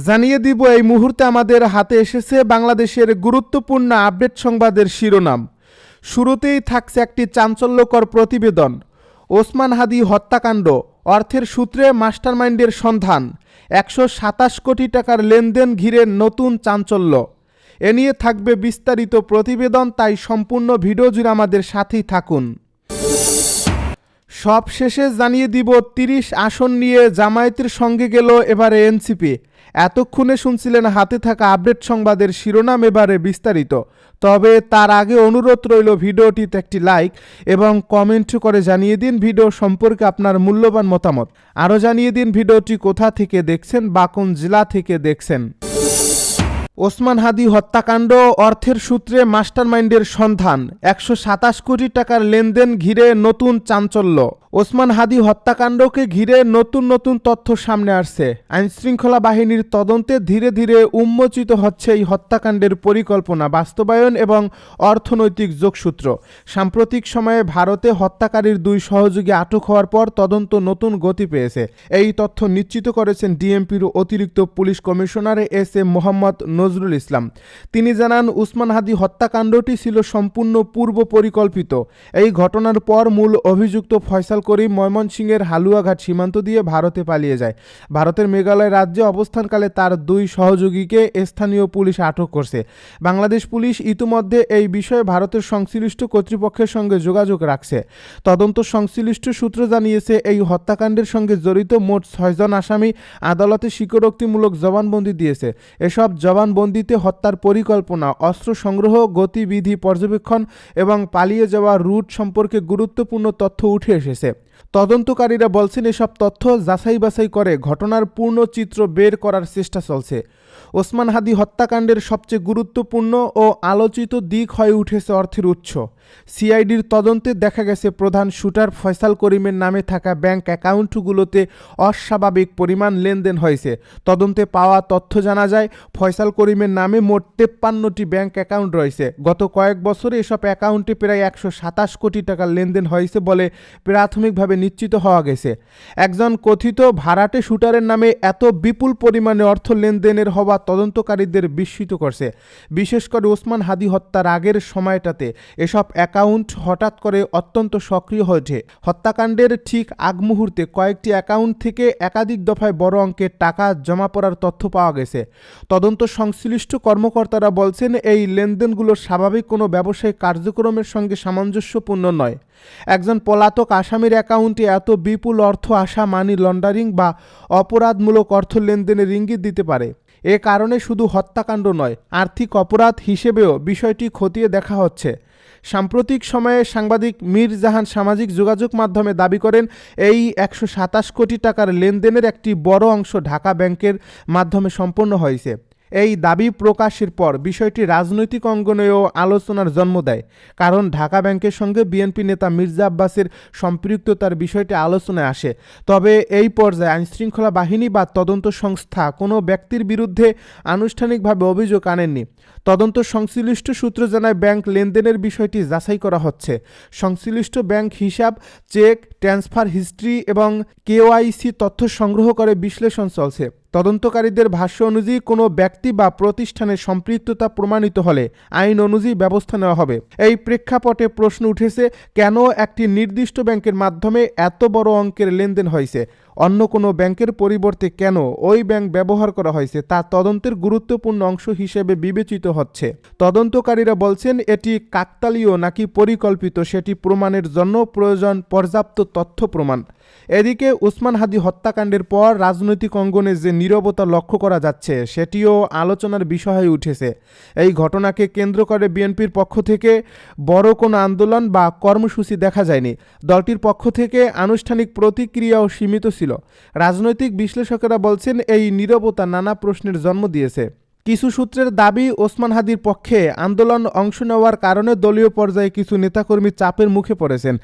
জানিয়ে দিব এই মুহূর্তে আমাদের হাতে এসেছে বাংলাদেশের গুরুত্বপূর্ণ আপডেট সংবাদের শিরোনাম। শুরুতেই থাকছে একটি চাঞ্চল্যকর প্রতিবেদন। ওসমান হাদি হত্যাকাণ্ড, অর্থের সূত্রে মাস্টারমাইন্ডের সন্ধান, 127 কোটি টাকার লেনদেন ঘিরে নতুন চাঞ্চল্য। এ নিয়ে থাকবে বিস্তারিত প্রতিবেদন, তাই সম্পূর্ণ ভিডিও জুড়ে আমাদের সাথেই থাকুন। সব শেষে জানিয়ে দিব 30 আসন নিয়ে জামায়াতের সঙ্গে গেল এবারে এনসিপি। এতক্ষণে শুনছিলেন হাতে থাকা আপডেট সংবাদের শিরোনাম, এবারে বিস্তারিত। তবে তার আগে অনুরোধ রইল ভিডিওটিতে একটি লাইক এবং কমেন্ট করে জানিয়ে দিন ভিডিও সম্পর্কে আপনার মূল্যবান মতামত। আরও জানিয়ে দিন ভিডিওটি কোথা থেকে দেখছেন বা কোন জেলা থেকে দেখছেন। ওসমান হাদি হত্যাকাণ্ড, অর্থের সূত্রে মাস্টারমাইন্ডের সন্ধান, 127 কোটি টাকার লেনদেন ঘিরে নতুন চাঞ্চল্য। ওসমান হাদি হত্যাকাণ্ডকে ঘিরে নতুন নতুন তথ্য সামনে আসছে। আইনশৃঙ্খলা বাহিনীর তদন্তে ধীরে ধীরে উন্মোচিত হচ্ছে এই হত্যাকাণ্ডের পরিকল্পনা, বাস্তবায়ন এবং অর্থনৈতিক যোগসূত্র। সাম্প্রতিক সময়ে ভারতে হত্যাকারীর 2 সহযোগী আটক হওয়ার পর তদন্ত নতুন গতি পেয়েছে। এই তথ্য নিশ্চিত করেছেন ডিএমপির অতিরিক্ত police commissioner S M. Mohammad Nazrul Islam. তিনি জানান, ওসমান হাদি হত্যাকাণ্ডটি ছিল সম্পূর্ণ পূর্ব পরিকল্পিত। এই ঘটনার পর মূল অভিযুক্ত ফয়সাল করিম ময়মনসিংহের হালুয়াঘাট সীমান্ত দিয়ে ভারতে পালিয়ে যায়। ভারতের মেঘালয় রাজ্যে অবস্থানকালে তার 2 সহযোগীকে স্থানীয় পুলিশ আটক করছে। বাংলাদেশ পুলিশ ইতিমধ্যে এই বিষয়ে ভারতের সংশ্লিষ্ট কর্তৃপক্ষের সঙ্গে যোগাযোগ রাখছে। তদন্ত সংশ্লিষ্ট সূত্র জানিয়েছে, এই হত্যাকাণ্ডের সঙ্গে জড়িত মোট 6 জন আসামি আদালতে স্বীকারোক্তিমূলক জবানবন্দি দিয়েছে। এসব জবানবন্দিতে হত্যার পরিকল্পনা, অস্ত্র সংগ্রহ, গতিবিধি পর্যবেক্ষণ এবং পালিয়ে যাওয়া রুট সম্পর্কে গুরুত্বপূর্ণ তথ্য উঠে এসেছে। তদন্তকারীরা বলছেন, এসব তথ্য যাচাই বাছাই করে ঘটনার পূর্ণ চিত্র বের করার চেষ্টা চলছে। ওসমান হাদি হত্যাকাণ্ডের সবচেয়ে গুরুত্বপূর্ণ ও আলোচিত দিক হয়ে উঠেছে অর্থের উৎস। সিআইডির তদন্তে দেখা গেছে, প্রধান শুটার ফয়সাল করিমের নামে থাকা ব্যাংক অ্যাকাউন্টগুলোতে অস্বাভাবিক পরিমাণ লেনদেন হয়েছে। তদন্তে পাওয়া তথ্য জানা যায়, ফয়সাল করিমের নামে মোট 53টি ব্যাংক অ্যাকাউন্ট রয়েছে। গত কয়েক বছরে এসব অ্যাকাউন্টে প্রায় 127 কোটি টাকার লেনদেন হয়েছে বলে প্রাথমিকভাবে নিশ্চিত হওয়া গেছে। একজন কথিত ভাড়াটে শুটারের নামে এত বিপুল পরিমাণে অর্থ লেনদেনের হওয়া তদন্তকারীদের বিস্মিত করছে। বিশেষ করে ওসমান হাদি হত্যার আগের সময়টাতে এসব অ্যাকাউন্ট হঠাৎ করে অত্যন্ত সক্রিয় হয়ে ওঠে। হত্যাকাণ্ডের ঠিক আগ মুহূর্তে কয়েকটি অ্যাকাউন্ট থেকে একাধিক দফায় বড় অঙ্কের টাকা জমা পড়ার তথ্য পাওয়া গেছে। তদন্ত সংশ্লিষ্ট কর্মকর্তারা বলছেন, এই লেনদেনগুলো স্বাভাবিক কোনো ব্যবসায়িক কার্যক্রমের সঙ্গে সামঞ্জস্যপূর্ণ নয়। একজন পলাতক আসামির অ্যাকাউন্টে এত বিপুল অর্থ আসা মানি লন্ডারিং বা অপরাধমূলক অর্থ লেনদেনের ইঙ্গিত দিতে পারে। এ কারণে শুধু হত্যাকাণ্ড নয়, আর্থিক অপরাধ হিসেবেও বিষয়টি খতিয়ে দেখা হচ্ছে। সাম্প্রতিক সময়ে সাংবাদিক মীর জাহান সামাজিক যোগাযোগ মাধ্যমে দাবি করেন, এই 127 কোটি টাকার লেনদেনের একটি বড় অংশ ঢাকা ব্যাংকের মাধ্যমে সম্পন্ন হয়েছে। এই দাবি প্রকাশের পর বিষয়টি রাজনৈতিক অঙ্গনেও আলোচনার জন্ম দেয়, কারণ ঢাকা ব্যাংকের সঙ্গে বিএনপি নেতা মির্জা আব্বাসের সম্পৃক্ততার বিষয়টি আলোচনায় আসে। তবে এই পর্যায়ে আইনশৃঙ্খলা বাহিনী বা তদন্ত সংস্থা কোনো ব্যক্তির বিরুদ্ধে আনুষ্ঠানিকভাবে অভিযোগ আনেননি। তদন্ত সংশ্লিষ্ট সূত্র জানায়, ব্যাংক লেনদেনের বিষয়টি যাচাই করা হচ্ছে। সংশ্লিষ্ট ব্যাংক হিসাব, চেক, ট্রান্সফার হিস্ট্রি এবং কেওয়াইসি তথ্য সংগ্রহ করে বিশ্লেষণ চলছে। তদন্তকারীদের ভাষ্য অনুযায়ী কোনো ব্যক্তি বা প্রতিষ্ঠানের সম্পৃক্ততা প্রমাণিত হলে আইন অনুযায়ী ব্যবস্থা নেওয়া হবে। এই প্রেক্ষাপটে প্রশ্ন উঠেছে, কেন একটি নির্দিষ্ট ব্যাংকের মাধ্যমে এত বড় অঙ্কের লেনদেন হয়েছে? অন্য কোনো ব্যাংকের পরিবর্তে কেন ওই ব্যাংক ব্যবহার করা হয়েছে তা তদন্তের গুরুত্বপূর্ণ অংশ হিসেবে বিবেচিত হচ্ছে। তদন্তকারীরা বলছেন, এটি কাকতালীয় নাকি পরিকল্পিত সেটি প্রমাণের জন্য প্রয়োজন পর্যাপ্ত তথ্য প্রমাণ। এদিকে ওসমান হাদি হত্যাকাণ্ডের পর রাজনৈতিক অঙ্গনে যে নীরবতা লক্ষ্য করা যাচ্ছে সেটিও আলোচনার বিষয় হয়ে উঠেছে। এই ঘটনাকে কেন্দ্র করে বিএনপির পক্ষ থেকে বড় কোনো আন্দোলন বা কর্মসূচি দেখা যায়নি। দলটির পক্ষ থেকে আনুষ্ঠানিক প্রতিক্রিয়াও সীমিত ছিল। রাজনৈতিক বিশ্লেষকেরা বলছেন, এই নীরবতা নানা প্রশ্নের জন্ম দিয়েছে। কিছু সূত্রের দাবি, ওসমান হাদির পক্ষে আন্দোলন অংশ নেওয়ার কারণে দলীয় পর্যায়ে কিছু নেতাকর্মী চাপের মুখে পড়েছেন।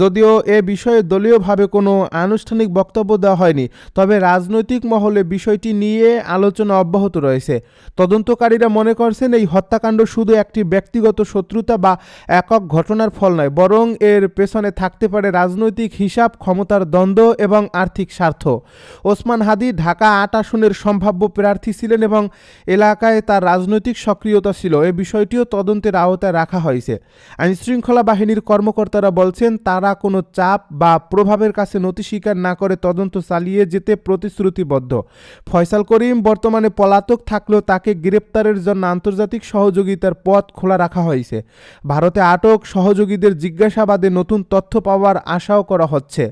যদিও এ বিষয়ে দলীয়ভাবে কোনো আনুষ্ঠানিক বক্তব্য দেওয়া হয়নি, তবে রাজনৈতিক মহলে বিষয়টি নিয়ে আলোচনা অব্যাহত রয়েছে। তদন্তকারীরা মনে করছেন এই হত্যাকাণ্ড শুধু একটি ব্যক্তিগত শত্রুতা বা একক ঘটনার ফল নয়, বরং এর পেছনে থাকতে পারে রাজনৈতিক হিসাব, ক্ষমতার দ্বন্দ্ব এবং আর্থিক স্বার্থ। ওসমান হাদি ঢাকা ৮ আসনের সম্ভাব্য প্রার্থী ছিলেন এবং এলাকায় তার রাজনৈতিক সক্রিয়তা ছিল। এই বিষয়টিও তদন্তের আওতায় রাখা হয়েছে। আইনশৃঙ্খলা বাহিনীর কর্মকর্তারা বলছেন, তারা কোনো চাপ বা প্রভাবের কাছে নতি স্বীকার না করে তদন্ত চালিয়ে যেতে প্রতিশ্রুতিবদ্ধ। ফয়সাল করিম বর্তমানে পলাতক থাকলেও তাকে গ্রেপ্তারের জন্য আন্তর্জাতিক সহযোগিতার পথ খোলা রাখা হয়েছে। ভারতে আটক সহযোগীদের জিজ্ঞাসাবাদে নতুন তথ্য পাওয়ার আশাও করা হচ্ছে।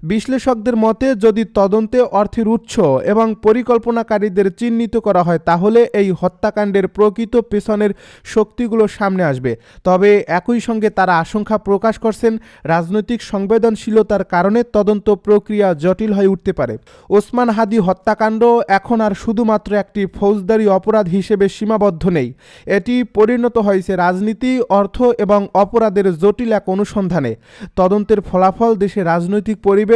বিশ্লেষকদের মতে, যদি তদন্তে অর্থের উৎস এবং পরিকল্পনাকারীদের চিহ্নিত করা হয়, তাহলে এই হত্যাকাণ্ডের প্রকৃত পেছনের শক্তিগুলো সামনে আসবে। তবে একই সঙ্গে তারা আশঙ্কা প্রকাশ করছেন, রাজনৈতিক সংবেদনশীলতার কারণে তদন্ত প্রক্রিয়া জটিল হয়ে উঠতে পারে। ওসমান হাদি হত্যাকাণ্ড এখন আর শুধুমাত্র একটি ফৌজদারি অপরাধ হিসেবে সীমাবদ্ধ নেই। এটি পরিণত হয়েছে রাজনীতি, অর্থ এবং অপরাধের জটিল এক অনুসন্ধানে। তদন্তের ফলাফল দেশে রাজনৈতিক পরিবেশ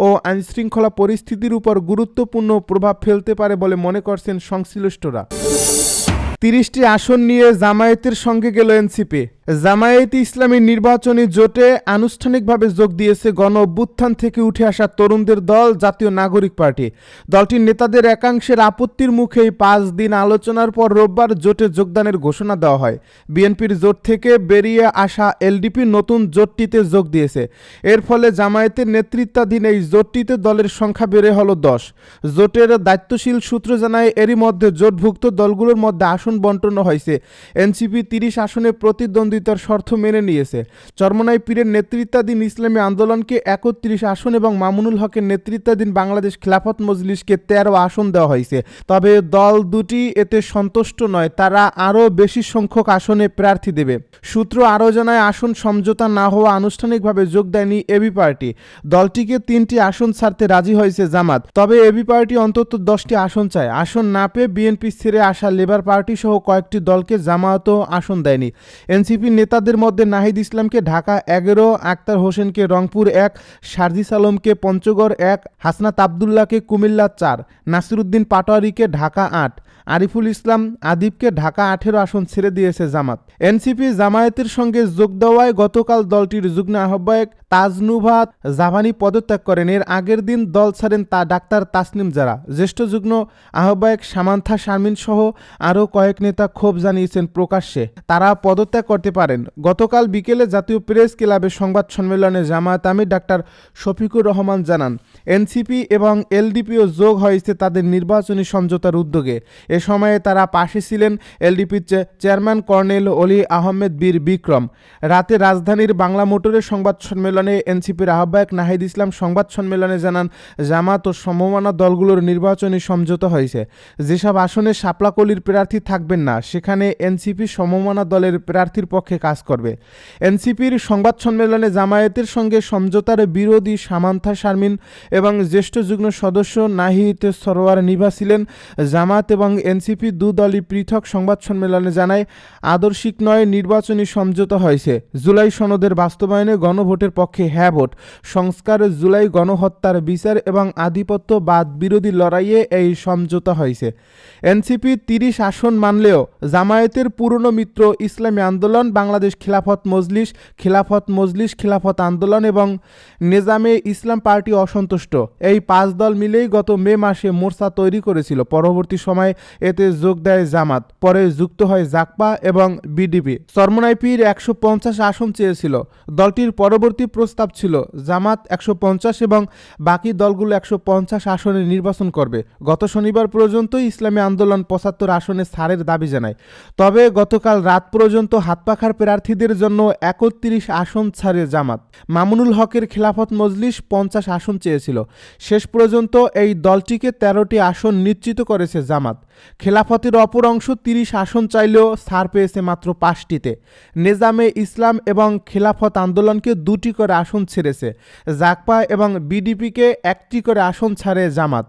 ও আইনশৃঙ্খলা পরিস্থিতির উপর গুরুত্বপূর্ণ প্রভাব ফেলতে পারে বলে মনে করছেন সংশ্লিষ্টরা। ৩০টি আসন নিয়ে জামায়াতের সঙ্গে গেল এনসিপি। জামায়াতে ইসলামী নির্বাচনী জোটে আনুষ্ঠানিকভাবে যোগ দিয়েছে গণ অভ্যুত্থান থেকে উঠে আসা তরুণদের দল জাতীয় নাগরিক পার্টি। দলটির নেতাদের একাংশের আপত্তির মুখেই ৫ দিন আলোচনার পর রোববার জোটে যোগদানের ঘোষণা দেওয়া হয়। বিএনপির জোট থেকে বেরিয়ে আসা এলডিপি নতুন জোটটিতে যোগ দিয়েছে। এর ফলে জামায়াতের নেতৃত্বাধীন এই জোটটিতে দলের সংখ্যা বেড়ে হল ১০। জোটের দায়িত্বশীল সূত্র জানায়, এরই মধ্যে জোটভুক্ত দলগুলোর মধ্যে আসন বন্টন হয়েছে। এনসিপি ৩০ আসনে প্রতিদ্বন্দ্বিতার শর্ত মেনে নিয়েছে। চরমনাই পীরের নেতৃত্বাধীন ইসলামী আন্দোলনকে ৩১ আসন এবং মামুনুল হকের নেতৃত্বাধীন বাংলাদেশ খিলাফত মজলিসকে ১৩ আসন দেওয়া হয়েছে। তবে দল দুটি এতে সন্তুষ্ট নয়, তারা আরও বেশি সংখ্যক আসনে প্রার্থী দেবে। সূত্র আরও জানায়, আসন সমঝোতা না হওয়া আনুষ্ঠানিকভাবে যোগ দেয়নি এবি পার্টি। দলটিকে ৩টি আসন ছাড়তে রাজি হয়েছে জামাত। তবে এবি পার্টি অন্তত ১০টি আসন চায়। আসন না পেয়ে বিএনপি ছেড়ে আসা লেবার পার্টি সহ কয়েকটি দলকে জামায়াতও আসন দেয়নি। এনসিপি নেতাদের মধ্যে নাহিদ ইসলামকে ঢাকা ১১, আক্তার হোসেনকে রংপুর ১, সারজিস আলমকে পঞ্চগড় ১, হাসনাত আবদুল্লাহকে কুমিল্লা ৪, নাসিরউদ্দিন পাটোয়ারিকে ঢাকা ৮, আরিফুল ইসলাম আদিবকে ঢাকা ১৮ আসন ছেড়ে দিয়েছে জামাত। এনসিপি জামায়াতের সঙ্গে যোগ দেওয়ায় গতকাল দলটির যুগ্ম আহ্বায়ক তাজনুভাত জাভানি পদত্যাগ করেন। এর আগের দিন দল ছাড়েন ডাক্তার তাসনিম জারা। জ্যেষ্ঠ যুগ্ম আহ্বায়ক সামান্থা শারমিন সহ আরও কয়েক নেতা ক্ষোভ জানিয়েছেন প্রকাশ্যে, তারা পদত্যাগ করতে পারেন। গতকাল বিকেলে জাতীয় প্রেস ক্লাবে সংবাদ সম্মেলনে জামায়াত আমির ডাক্তার শফিকুর রহমান জানান, এনসিপি এবং এলডিপিও যোগ হয়েছে তাদের নির্বাচনী সমঝোতার উদ্যোগে। এ সময়ে তারা পাশে ছিলেন এলডিপির চেয়ারম্যান কর্নেল অলি আহমেদ বীর বিক্রম। রাতে রাজধানীর বাংলা মোটরের সংবাদ সম্মেলনে এনসিপির আহ্বায়ক নাহিদ ইসলাম সংবাদ সম্মেলনে জানান, জামাত ও সমমনা দলগুলোর নির্বাচনী সমঝোতা হয়েছে। যেসব আসনে শাপলাকলির প্রার্থী থাকবেন না, সেখানে এনসিপি সমমনা দলের প্রার্থীর পক্ষে কাজ করবে। এনসিপির সংবাদ সম্মেলনে জামায়াতের সঙ্গে সমঝোতার বিরোধী সামান্থা শারমিন এবং জ্যেষ্ঠ যুগ্ম সদস্য নাহিদ সরোয়ার নিভা ছিলেন। জামাত এবং এনসিপি দুদলই পৃথক সংবাদ সম্মেলনে জানায়, আদর্শিক নয়, নির্বাচনী সমঝোতা হয়েছে। জুলাই সনদের বাস্তবায়নে গণভোটের পক্ষে হ্যাঁ ভোট, সংস্কার, জুলাই গণহত্যার বিচার এবং আধিপত্যবাদ বিরোধী লড়াইয়ে এই সমঝোতা হয়েছে। এনসিপি ৩০ আসন মানলেও জামায়াতের পুরনো মিত্র ইসলামী আন্দোলন, বাংলাদেশ খিলাফত মজলিস, খিলাফত আন্দোলন এবং নেজামে ইসলাম পার্টি অসন্তুষ্ট। এই ৫ দল মিলেই গত মে মাসে মোর্চা তৈরি করেছিল। পরবর্তী সময়ে এতে যোগ দেয় জামাত, পরে যুক্ত হয় জাকপা এবং বিডিপি। চরমনাই পীর ১৫০ আসন চেয়েছিল। দলটির পরবর্তী প্রস্তাব ছিল জামাত ১৫০ এবং বাকি দলগুলো ১৫০ আসনে নির্বাচন করবে। গত শনিবার পর্যন্ত ইসলামী আন্দোলন ৭৫ আসনে ছাড়ের দাবি জানায়। তবে গতকাল রাত পর্যন্ত হাতপাখার প্রার্থীদের জন্য ৩১ আসন ছাড়ে জামাত। মামুনুল হকের খিলাফত মজলিস ৫০ আসন চেয়েছিল। শেষ পর্যন্ত এই দলটিকে ১৩টি আসন নিশ্চিত করেছে জামাত। খেলাফতের অপর অংশ ৩০ আসন চাইলেও ছাড় পেয়েছে মাত্র ৫টিতে। নেজামে ইসলাম এবং খেলাফত আন্দোলনকে ২টি করে আসন ছেড়েছে। জাকপা এবং বিডিপিকে ১টি করে আসন ছাড়ে জামাত।